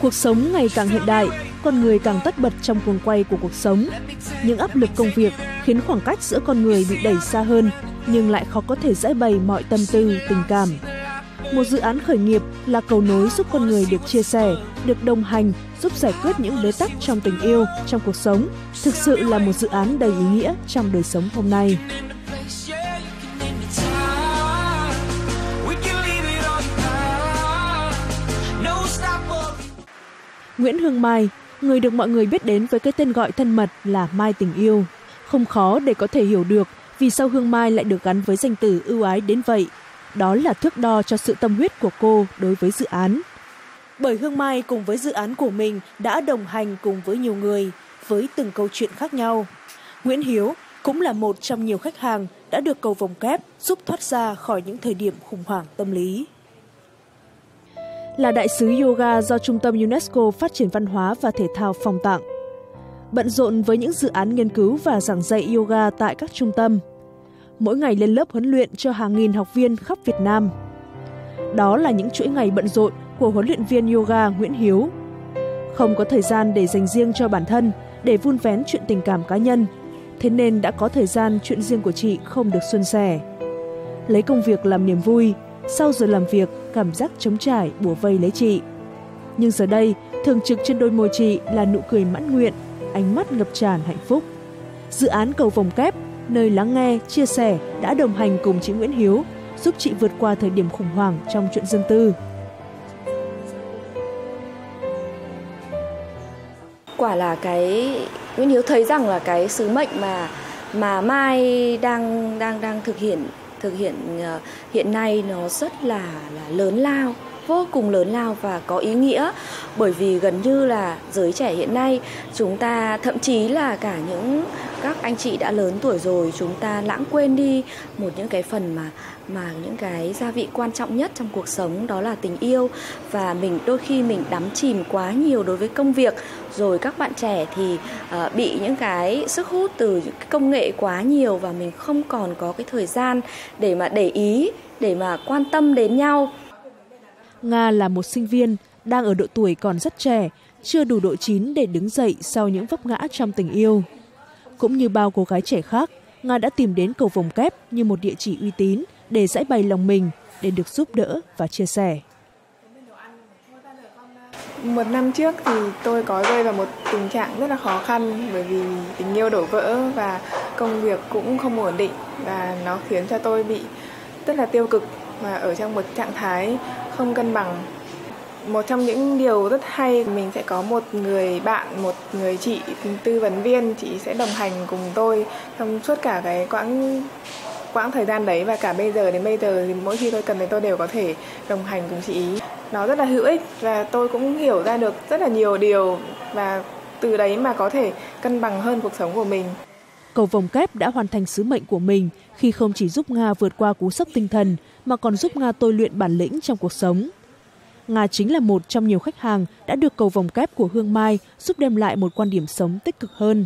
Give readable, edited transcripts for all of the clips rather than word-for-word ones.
Cuộc sống ngày càng hiện đại, con người càng tất bật trong guồng quay của cuộc sống. Những áp lực công việc khiến khoảng cách giữa con người bị đẩy xa hơn, nhưng lại khó có thể giãi bày mọi tâm tư, tình cảm. Một dự án khởi nghiệp là cầu nối giúp con người được chia sẻ, được đồng hành, giúp giải quyết những bế tắc trong tình yêu, trong cuộc sống. Thực sự là một dự án đầy ý nghĩa trong đời sống hôm nay. Nguyễn Hương Mai, người được mọi người biết đến với cái tên gọi thân mật là Mai Tình Yêu. Không khó để có thể hiểu được vì sao Hương Mai lại được gắn với danh từ ưu ái đến vậy. Đó là thước đo cho sự tâm huyết của cô đối với dự án. Bởi Hương Mai cùng với dự án của mình đã đồng hành cùng với nhiều người, với từng câu chuyện khác nhau. Nguyễn Hiếu cũng là một trong nhiều khách hàng đã được cầu vồng kép giúp thoát ra khỏi những thời điểm khủng hoảng tâm lý. Là đại sứ yoga do Trung tâm UNESCO Phát triển Văn hóa và Thể thao phong tặng. Bận rộn với những dự án nghiên cứu và giảng dạy yoga tại các trung tâm. Mỗi ngày lên lớp huấn luyện cho hàng nghìn học viên khắp Việt Nam. Đó là những chuỗi ngày bận rộn của huấn luyện viên yoga Nguyễn Hiếu. Không có thời gian để dành riêng cho bản thân, để vun vén chuyện tình cảm cá nhân. Thế nên đã có thời gian chuyện riêng của chị không được suôn sẻ. Lấy công việc làm niềm vui, sau giờ làm việc, cảm giác trống trải bủa vây lấy chị. Nhưng giờ đây, thường trực trên đôi môi chị là nụ cười mãn nguyện, ánh mắt ngập tràn hạnh phúc. Dự án cầu vồng kép, nơi lắng nghe, chia sẻ đã đồng hành cùng chị Nguyễn Hiếu, giúp chị vượt qua thời điểm khủng hoảng trong chuyện riêng tư. Quả là cái Nguyễn Hiếu thấy rằng là cái sứ mệnh mà Mai đang thực hiện hiện nay nó rất là lớn lao, vô cùng lớn lao và có ý nghĩa, bởi vì gần như là giới trẻ hiện nay chúng ta, thậm chí là cả các anh chị đã lớn tuổi rồi, chúng ta lãng quên đi những cái phần mà những cái gia vị quan trọng nhất trong cuộc sống, đó là tình yêu. Và đôi khi mình đắm chìm quá nhiều đối với công việc, rồi các bạn trẻ thì bị những cái sức hút từ những cái công nghệ quá nhiều, và mình không còn có cái thời gian để mà để ý, để mà quan tâm đến nhau. Nga là một sinh viên đang ở độ tuổi còn rất trẻ, chưa đủ độ chín để đứng dậy sau những vấp ngã trong tình yêu. Cũng như bao cô gái trẻ khác, Nga đã tìm đến cầu vồng kép như một địa chỉ uy tín để giãi bày lòng mình, để được giúp đỡ và chia sẻ. Một năm trước thì tôi có rơi vào một tình trạng rất là khó khăn, bởi vì tình yêu đổ vỡ và công việc cũng không ổn định, và nó khiến cho tôi bị rất là tiêu cực và ở trong một trạng thái không cân bằng. Một trong những điều rất hay, mình sẽ có một người bạn, một người chị tư vấn viên, chị sẽ đồng hành cùng tôi trong suốt cả cái quãng thời gian đấy, và cả đến bây giờ thì mỗi khi tôi cần thì tôi đều có thể đồng hành cùng chị ý. Nó rất là hữu ích và tôi cũng hiểu ra được rất là nhiều điều, và từ đấy mà có thể cân bằng hơn cuộc sống của mình. Cầu vồng kép đã hoàn thành sứ mệnh của mình khi không chỉ giúp Nga vượt qua cú sốc tinh thần mà còn giúp Nga tôi luyện bản lĩnh trong cuộc sống. Nga chính là một trong nhiều khách hàng đã được cầu vồng kép của Hương Mai giúp đem lại một quan điểm sống tích cực hơn.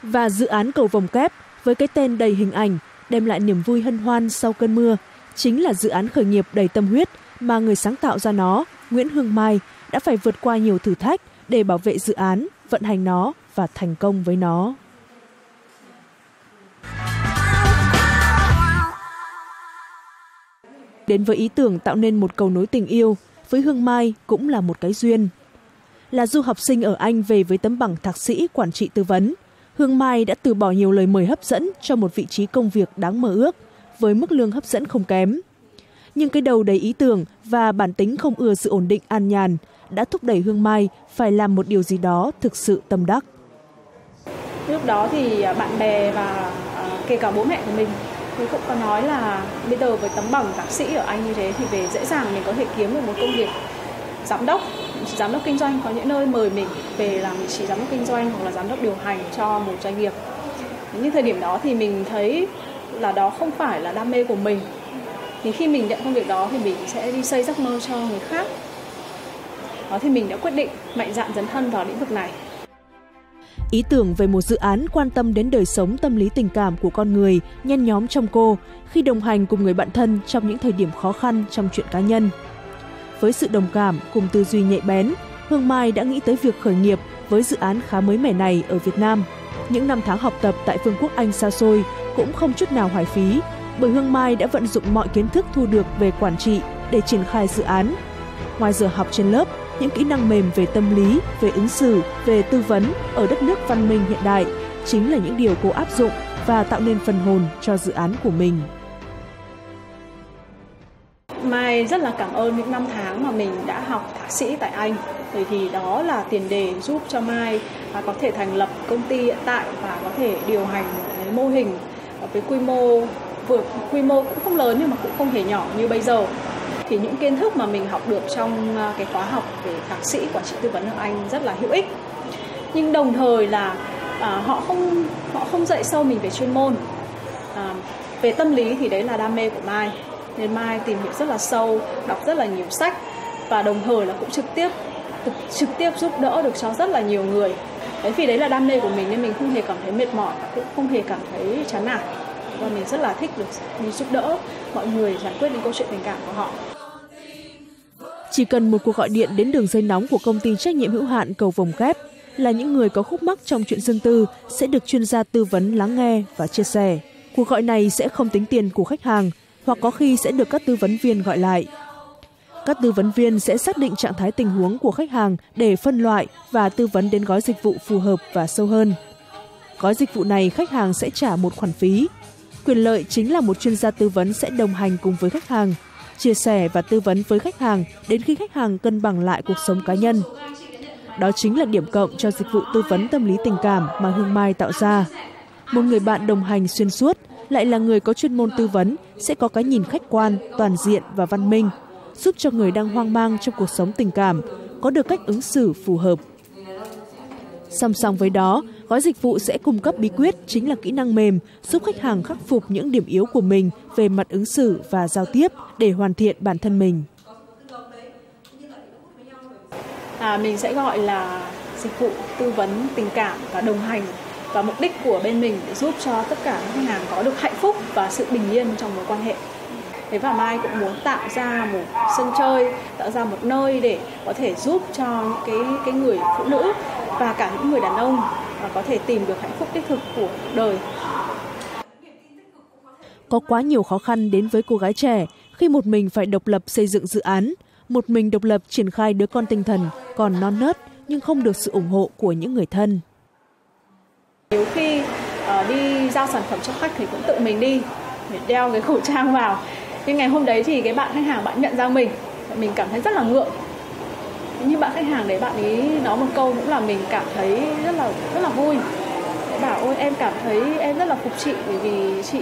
Và dự án cầu vồng kép với cái tên đầy hình ảnh đem lại niềm vui hân hoan sau cơn mưa chính là dự án khởi nghiệp đầy tâm huyết mà người sáng tạo ra nó, Nguyễn Hương Mai, đã phải vượt qua nhiều thử thách để bảo vệ dự án, vận hành nó và thành công với nó. Đến với ý tưởng tạo nên một cầu nối tình yêu, với Hương Mai cũng là một cái duyên. Là du học sinh ở Anh về với tấm bằng thạc sĩ quản trị tư vấn, Hương Mai đã từ bỏ nhiều lời mời hấp dẫn cho một vị trí công việc đáng mơ ước, với mức lương hấp dẫn không kém. Nhưng cái đầu đầy ý tưởng và bản tính không ưa sự ổn định an nhàn đã thúc đẩy Hương Mai phải làm một điều gì đó thực sự tâm đắc. Lúc đó thì bạn bè và kể cả bố mẹ của mình cũng có nói là bây giờ với tấm bằng thạc sĩ ở Anh như thế thì về dễ dàng mình có thể kiếm được một công việc giám đốc kinh doanh. Có những nơi mời mình về làm vị trí giám đốc kinh doanh hoặc là giám đốc điều hành cho một doanh nghiệp. Nhưng thời điểm đó thì mình thấy là đó không phải là đam mê của mình. Thì khi mình nhận công việc đó thì mình sẽ đi xây giấc mơ cho người khác. Đó thì mình đã quyết định mạnh dạn dấn thân vào lĩnh vực này. Ý tưởng về một dự án quan tâm đến đời sống tâm lý tình cảm của con người nhen nhóm trong cô khi đồng hành cùng người bạn thân trong những thời điểm khó khăn trong chuyện cá nhân. Với sự đồng cảm cùng tư duy nhạy bén, Hương Mai đã nghĩ tới việc khởi nghiệp với dự án khá mới mẻ này ở Việt Nam. Những năm tháng học tập tại Vương quốc Anh xa xôi cũng không chút nào hoài phí, bởi Hương Mai đã vận dụng mọi kiến thức thu được về quản trị để triển khai dự án. Ngoài giờ học trên lớp, những kỹ năng mềm về tâm lý, về ứng xử, về tư vấn ở đất nước văn minh hiện đại chính là những điều cô áp dụng và tạo nên phần hồn cho dự án của mình. Mai rất là cảm ơn những năm tháng mà mình đã học thạc sĩ tại Anh, bởi vì đó là tiền đề giúp cho Mai có thể thành lập công ty hiện tại và có thể điều hành cái mô hình với quy mô cũng không lớn nhưng mà cũng không hề nhỏ như bây giờ. Thì những kiến thức mà mình học được trong cái khóa học về thạc sĩ quản trị tư vấn ở Anh rất là hữu ích. Nhưng đồng thời là họ không dạy sâu mình về chuyên môn. Về tâm lý thì đấy là đam mê của Mai. Nên Mai tìm hiểu rất là sâu, đọc rất là nhiều sách và đồng thời là cũng trực tiếp giúp đỡ được cho rất là nhiều người. Đấy, vì đấy là đam mê của mình nên mình không hề cảm thấy mệt mỏi, cũng không hề cảm thấy chán nản. Và mình rất là thích được đi giúp đỡ mọi người giải quyết những câu chuyện tình cảm của họ. Chỉ cần một cuộc gọi điện đến đường dây nóng của công ty trách nhiệm hữu hạn Cầu Vồng Kép là những người có khúc mắc trong chuyện riêng tư sẽ được chuyên gia tư vấn lắng nghe và chia sẻ. Cuộc gọi này sẽ không tính tiền của khách hàng, hoặc có khi sẽ được các tư vấn viên gọi lại. Các tư vấn viên sẽ xác định trạng thái tình huống của khách hàng để phân loại và tư vấn đến gói dịch vụ phù hợp và sâu hơn. Gói dịch vụ này khách hàng sẽ trả một khoản phí. Quyền lợi chính là một chuyên gia tư vấn sẽ đồng hành cùng với khách hàng, chia sẻ và tư vấn với khách hàng đến khi khách hàng cân bằng lại cuộc sống cá nhân. Đó chính là điểm cộng cho dịch vụ tư vấn tâm lý tình cảm mà Hương Mai tạo ra. Một người bạn đồng hành xuyên suốt, lại là người có chuyên môn tư vấn, sẽ có cái nhìn khách quan, toàn diện và văn minh, giúp cho người đang hoang mang trong cuộc sống tình cảm có được cách ứng xử phù hợp. Song song với đó, gói dịch vụ sẽ cung cấp bí quyết chính là kỹ năng mềm giúp khách hàng khắc phục những điểm yếu của mình về mặt ứng xử và giao tiếp để hoàn thiện bản thân mình. Mình sẽ gọi là dịch vụ tư vấn tình cảm và đồng hành, và mục đích của bên mình để giúp cho tất cả các khách hàng có được hạnh phúc và sự bình yên trong mối quan hệ. Thế và Mai cũng muốn tạo ra một sân chơi, tạo ra một nơi để có thể giúp cho những cái người phụ nữ và cả những người đàn ông có thể tìm được hạnh phúc đích thực của cuộc đời. Có quá nhiều khó khăn đến với cô gái trẻ khi một mình phải độc lập xây dựng dự án, một mình độc lập triển khai đứa con tinh thần còn non nớt nhưng không được sự ủng hộ của những người thân. Nếu khi đi giao sản phẩm cho khách thì cũng tự mình đi, phải đeo cái khẩu trang vào. Nhưng ngày hôm đấy thì cái bạn khách hàng bạn nhận ra mình cảm thấy rất là ngượng. Nhưng bạn khách hàng đấy bạn ấy nói một câu cũng là mình cảm thấy rất là vui. Để bảo ôi em cảm thấy em rất là phục chị, bởi vì chị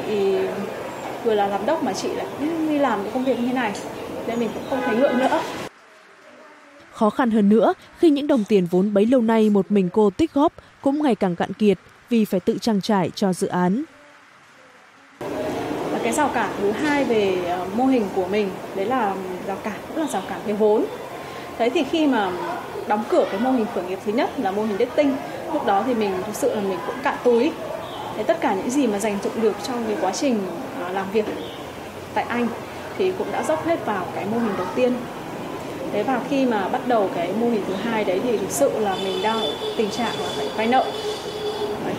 vừa là giám đốc mà chị lại đi làm những công việc như thế này, nên mình cũng không thấy ngượng nữa. Khó khăn hơn nữa khi những đồng tiền vốn bấy lâu nay một mình cô tích góp cũng ngày càng cạn kiệt vì phải tự trang trải cho dự án. Và cái rào cản thứ hai về mô hình của mình đấy là cũng là rào cản về vốn. Thế thì khi mà đóng cửa cái mô hình khởi nghiệp thứ nhất là mô hình dating, lúc đó thì mình thực sự là mình cũng cạn túi. Thế tất cả những gì mà dành dụng được trong cái quá trình làm việc tại Anh thì cũng đã dốc hết vào cái mô hình đầu tiên. Thế và khi mà bắt đầu cái mô hình thứ hai đấy thì thực sự là mình đang ở tình trạng là phải vay nợ,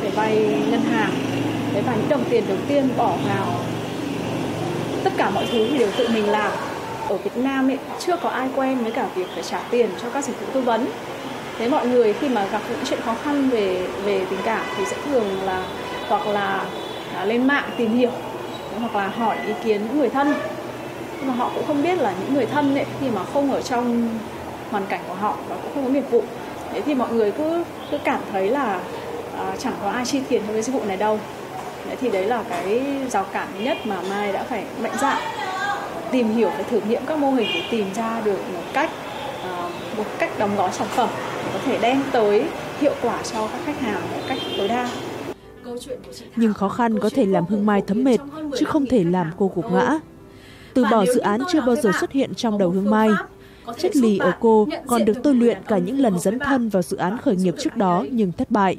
phải vay ngân hàng. Thế và những đồng tiền đầu tiên bỏ vào tất cả mọi thứ thì đều tự mình làm. Ở Việt Nam ấy, chưa có ai quen với cả việc phải trả tiền cho các dịch vụ tư vấn. Thế mọi người khi mà gặp những chuyện khó khăn về tình cảm thì sẽ thường là hoặc là lên mạng tìm hiểu, hoặc là hỏi ý kiến những người thân. Nhưng mà họ cũng không biết là những người thân ấy, khi mà không ở trong hoàn cảnh của họ và cũng không có nghiệp vụ, thế thì mọi người cứ cảm thấy là chẳng có ai chi tiền cho cái dịch vụ này đâu. Đấy thì đấy là cái rào cản thứ nhất mà Mai đã phải mạnh dạn tìm hiểu và thử nghiệm các mô hình để tìm ra được một cách đóng gói sản phẩm để có thể đem tới hiệu quả cho các khách hàng một cách tối đa. Nhưng khó khăn có thể làm Hương Mai thấm mệt, chứ không thể làm cô gục ngã. Từ bỏ dự án chưa bao giờ xuất hiện trong đầu Hương Mai. Chất lì ở cô còn được tôi luyện cả những lần dấn thân vào dự án khởi nghiệp trước đó nhưng thất bại.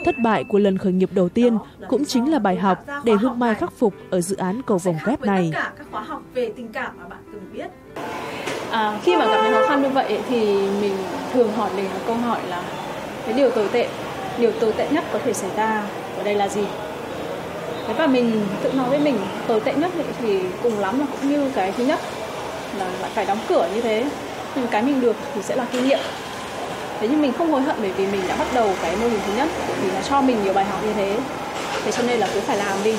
Thất bại của lần khởi nghiệp đầu tiên cũng chính là bài học để Hương Mai khắc phục ở dự án Cầu Vồng Kép này. Khi mà gặp những khó khăn như vậy thì mình thường hỏi mình một câu hỏi là cái điều tồi tệ nhất có thể xảy ra ở đây là gì? Thế và mình tự nói với mình tồi tệ nhất thì cùng lắm là cũng như cái thứ nhất là phải đóng cửa như thế, nhưng cái mình được thì sẽ là kinh nghiệm. Thế nhưng mình không hối hận bởi vì mình đã bắt đầu cái mô hình thứ nhất, bởi vì nó cho mình nhiều bài học như thế. Thế cho nên là cứ phải làm đi,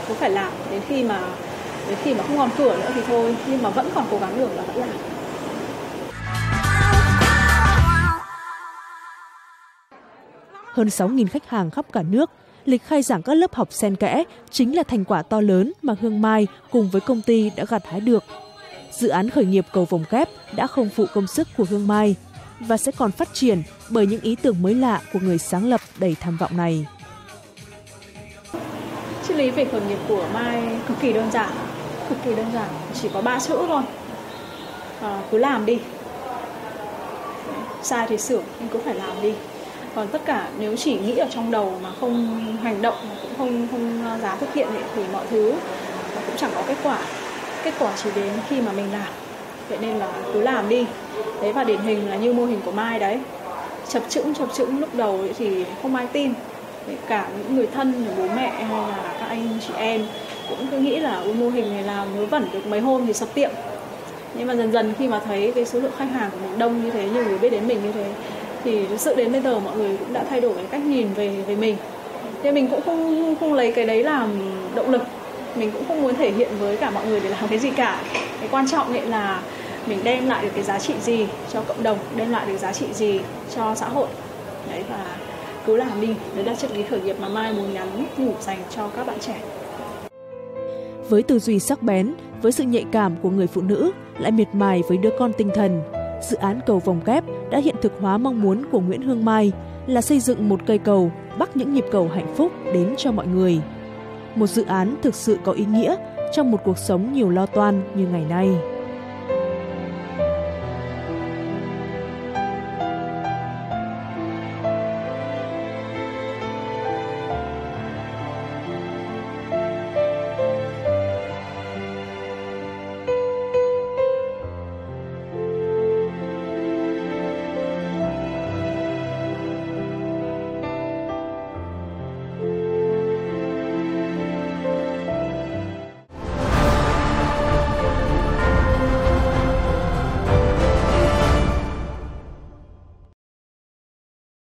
cứ phải làm đến khi mà không còn cửa nữa thì thôi, nhưng mà vẫn còn cố gắng được là vẫn làm. Hơn 6.000 khách hàng khắp cả nước, lịch khai giảng các lớp học xen kẽ chính là thành quả to lớn mà Hương Mai cùng với công ty đã gặt hái được. Dự án khởi nghiệp cầu vồng kép đã không phụ công sức của Hương Mai và sẽ còn phát triển bởi những ý tưởng mới lạ của người sáng lập đầy tham vọng này. Triết lý về khởi nghiệp của Mai cực kỳ đơn giản, chỉ có 3 chữ thôi. Cứ làm đi. Sai thì sửa, nhưng cứ phải làm đi. Còn tất cả nếu chỉ nghĩ ở trong đầu mà không hành động, cũng không dám thực hiện thì mọi thứ cũng chẳng có kết quả. Kết quả chỉ đến khi mà mình làm. Vậy nên là cứ làm đi. Đấy, và điển hình là như mô hình của Mai đấy. Chập chững lúc đầu thì không ai tin. Cả những người thân, người bố mẹ hay là các anh chị em cũng cứ nghĩ là mô hình này làm mới vẩn được mấy hôm thì sập tiệm. Nhưng mà dần khi mà thấy cái số lượng khách hàng của mình đông như thế, nhiều người biết đến mình như thế, thì thực sự đến bây giờ mọi người cũng đã thay đổi cái cách nhìn về mình. Nên mình cũng không lấy cái đấy làm động lực. Mình cũng không muốn thể hiện với cả mọi người để làm cái gì cả. Cái quan trọng ấy là mình đem lại được cái giá trị gì cho cộng đồng, đem lại được giá trị gì cho xã hội. Đấy, và cứ làm đi. Đấy là triết lý khởi nghiệp mà Mai muốn nhắn nhủ dành cho các bạn trẻ. Với tư duy sắc bén, với sự nhạy cảm của người phụ nữ, lại miệt mài với đứa con tinh thần, dự án cầu vồng kép đã hiện thực hóa mong muốn của Nguyễn Hương Mai là xây dựng một cây cầu bắc những nhịp cầu hạnh phúc đến cho mọi người. Một dự án thực sự có ý nghĩa trong một cuộc sống nhiều lo toan như ngày nay.